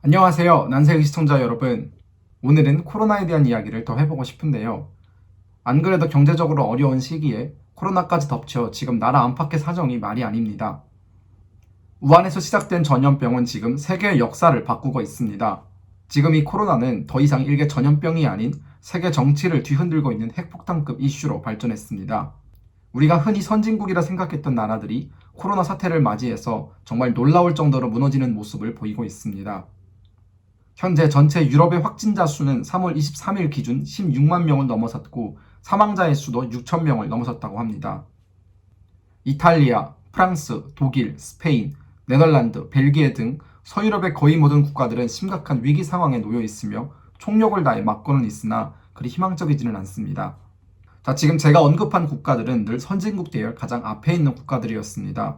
안녕하세요. 난세의 시청자 여러분. 오늘은 코로나에 대한 이야기를 더 해보고 싶은데요. 안 그래도 경제적으로 어려운 시기에 코로나까지 덮쳐 지금 나라 안팎의 사정이 말이 아닙니다. 우한에서 시작된 전염병은 지금 세계의 역사를 바꾸고 있습니다. 지금 이 코로나는 더 이상 일개 전염병이 아닌 세계 정치를 뒤흔들고 있는 핵폭탄급 이슈로 발전했습니다. 우리가 흔히 선진국이라 생각했던 나라들이 코로나 사태를 맞이해서 정말 놀라울 정도로 무너지는 모습을 보이고 있습니다. 현재 전체 유럽의 확진자 수는 3월 23일 기준 16만 명을 넘어섰고 사망자의 수도 6천 명을 넘어섰다고 합니다. 이탈리아, 프랑스, 독일, 스페인, 네덜란드, 벨기에 등 서유럽의 거의 모든 국가들은 심각한 위기 상황에 놓여 있으며 총력을 다해 막고는 있으나 그리 희망적이지는 않습니다. 자, 지금 제가 언급한 국가들은 늘 선진국 대열 가장 앞에 있는 국가들이었습니다.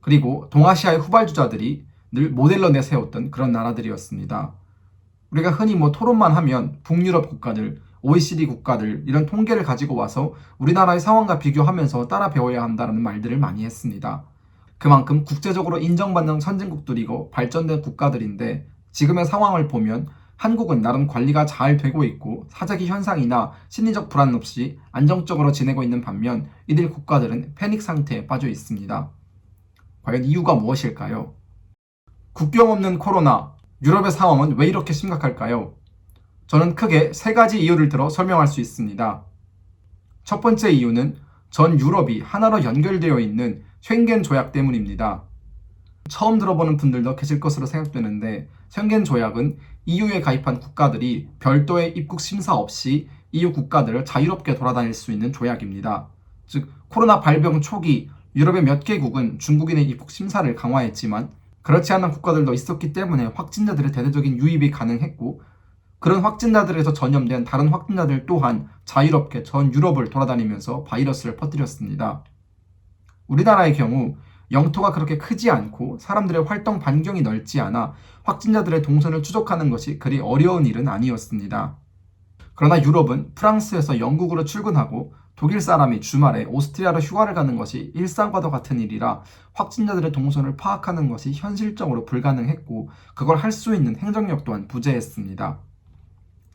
그리고 동아시아의 후발주자들이 늘 모델로 내세웠던 그런 나라들이었습니다. 우리가 흔히 토론만 하면 북유럽 국가들, OECD 국가들 이런 통계를 가지고 와서 우리나라의 상황과 비교하면서 따라 배워야 한다는 말들을 많이 했습니다. 그만큼 국제적으로 인정받는 선진국들이고 발전된 국가들인데 지금의 상황을 보면 한국은 나름 관리가 잘 되고 있고 사재기 현상이나 심리적 불안 없이 안정적으로 지내고 있는 반면 이들 국가들은 패닉 상태에 빠져 있습니다. 과연 이유가 무엇일까요? 국경 없는 코로나, 유럽의 상황은 왜 이렇게 심각할까요? 저는 크게 세 가지 이유를 들어 설명할 수 있습니다. 첫 번째 이유는 전 유럽이 하나로 연결되어 있는 쉥겐 조약 때문입니다. 처음 들어보는 분들도 계실 것으로 생각되는데 쉥겐 조약은 EU에 가입한 국가들이 별도의 입국 심사 없이 EU 국가들을 자유롭게 돌아다닐 수 있는 조약입니다. 즉 코로나 발병 초기 유럽의 몇 개국은 중국인의 입국 심사를 강화했지만 그렇지 않은 국가들도 있었기 때문에 확진자들의 대대적인 유입이 가능했고 그런 확진자들에서 전염된 다른 확진자들 또한 자유롭게 전 유럽을 돌아다니면서 바이러스를 퍼뜨렸습니다. 우리나라의 경우 영토가 그렇게 크지 않고 사람들의 활동 반경이 넓지 않아 확진자들의 동선을 추적하는 것이 그리 어려운 일은 아니었습니다. 그러나 유럽은 프랑스에서 영국으로 출근하고 독일 사람이 주말에 오스트리아로 휴가를 가는 것이 일상과도 같은 일이라 확진자들의 동선을 파악하는 것이 현실적으로 불가능했고 그걸 할 수 있는 행정력 또한 부재했습니다.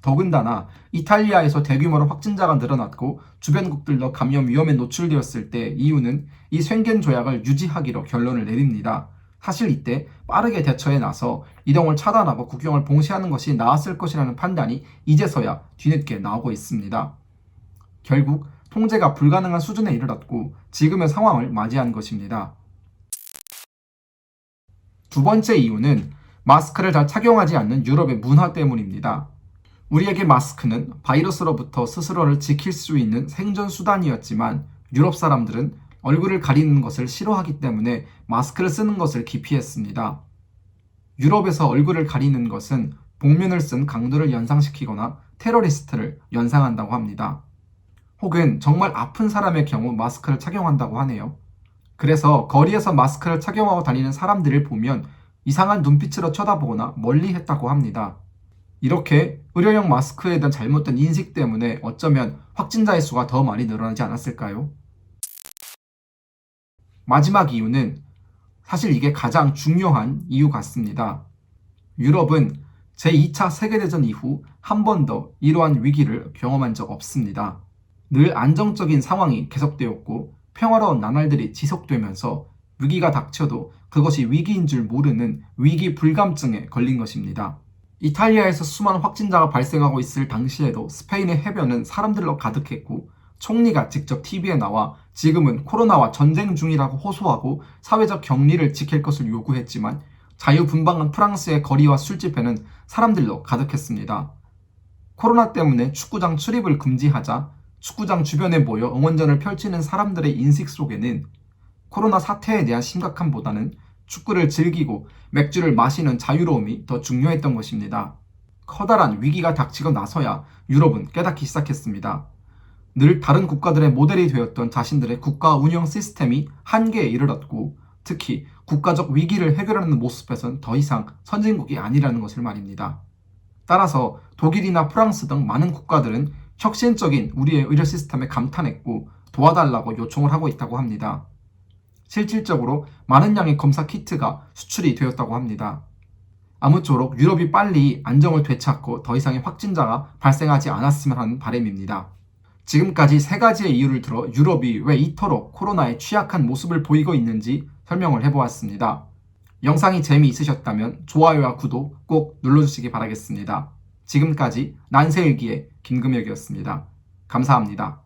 더군다나 이탈리아에서 대규모로 확진자가 늘어났고 주변국들도 감염 위험에 노출되었을 때 EU는 이 쉥겐 조약을 유지하기로 결론을 내립니다. 사실 이때 빠르게 대처에 나서 이동을 차단하고 국경을 봉쇄하는 것이 나았을 것이라는 판단이 이제서야 뒤늦게 나오고 있습니다. 결국 통제가 불가능한 수준에 이르렀고 지금의 상황을 맞이한 것입니다. 두 번째 이유는 마스크를 잘 착용하지 않는 유럽의 문화 때문입니다. 우리에게 마스크는 바이러스로부터 스스로를 지킬 수 있는 생존 수단이었지만 유럽 사람들은 얼굴을 가리는 것을 싫어하기 때문에 마스크를 쓰는 것을 기피했습니다. 유럽에서 얼굴을 가리는 것은 복면을 쓴 강도를 연상시키거나 테러리스트를 연상한다고 합니다. 혹은 정말 아픈 사람의 경우 마스크를 착용한다고 하네요. 그래서 거리에서 마스크를 착용하고 다니는 사람들을 보면 이상한 눈빛으로 쳐다보거나 멀리했다고 합니다. 이렇게 의료용 마스크에 대한 잘못된 인식 때문에 어쩌면 확진자의 수가 더 많이 늘어나지 않았을까요? 마지막 이유는 사실 이게 가장 중요한 이유 같습니다. 유럽은 제2차 세계대전 이후 한 번도 이러한 위기를 경험한 적 없습니다. 늘 안정적인 상황이 계속되었고 평화로운 나날들이 지속되면서 위기가 닥쳐도 그것이 위기인 줄 모르는 위기 불감증에 걸린 것입니다. 이탈리아에서 수많은 확진자가 발생하고 있을 당시에도 스페인의 해변은 사람들로 가득했고 총리가 직접 TV에 나와 지금은 코로나와 전쟁 중이라고 호소하고 사회적 격리를 지킬 것을 요구했지만 자유분방한 프랑스의 거리와 술집에는 사람들로 가득했습니다. 코로나 때문에 축구장 출입을 금지하자 축구장 주변에 모여 응원전을 펼치는 사람들의 인식 속에는 코로나 사태에 대한 심각함보다는 축구를 즐기고 맥주를 마시는 자유로움이 더 중요했던 것입니다. 커다란 위기가 닥치고 나서야 유럽은 깨닫기 시작했습니다. 늘 다른 국가들의 모델이 되었던 자신들의 국가 운영 시스템이 한계에 이르렀고 특히 국가적 위기를 해결하는 모습에선 더 이상 선진국이 아니라는 것을 말입니다. 따라서 독일이나 프랑스 등 많은 국가들은 혁신적인 우리의 의료 시스템에 감탄했고 도와달라고 요청을 하고 있다고 합니다. 실질적으로 많은 양의 검사 키트가 수출이 되었다고 합니다. 아무쪼록 유럽이 빨리 안정을 되찾고 더 이상의 확진자가 발생하지 않았으면 하는 바람입니다. 지금까지 3가지의 이유를 들어 유럽이 왜 이토록 코로나에 취약한 모습을 보이고 있는지 설명을 해보았습니다. 영상이 재미있으셨다면 좋아요와 구독 꼭 눌러주시기 바라겠습니다. 지금까지 난세일기의 김금혁이었습니다. 감사합니다.